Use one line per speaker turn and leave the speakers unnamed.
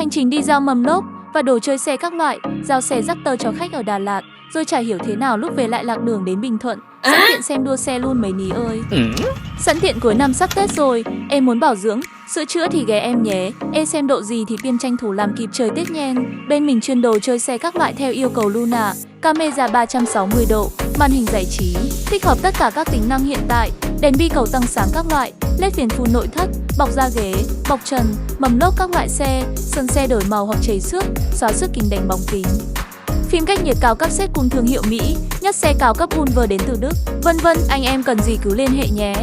Hành trình đi giao mâm lốp và đồ chơi xe các loại, giao xe dắt tơ cho khách ở Đà Lạt, rồi chả hiểu thế nào lúc về lại lạc đường đến Bình Thuận. Sẵn tiện xem đua xe luôn mấy ní ơi. Sẵn tiện cuối năm sắp Tết rồi, em muốn bảo dưỡng, sửa chữa thì ghé em nhé. Xem độ gì thì Tiên tranh thủ làm kịp trời Tết nhen. Bên mình chuyên đồ chơi xe các loại theo yêu cầu Luna, camera 360 độ, màn hình giải trí, tích hợp tất cả các tính năng hiện tại, đèn bi cầu tăng sáng các loại, led viền full nội thất, bọc da ghế, bọc trần, mầm lốp các loại xe, sơn xe đổi màu hoặc chảy xước, xóa xước kính đánh bóng kính. Phim cách nhiệt cao cấp set cùng thương hiệu Mỹ, nhất xe cao cấp Ulver đến từ Đức. Vân vân, anh em cần gì cứ liên hệ nhé.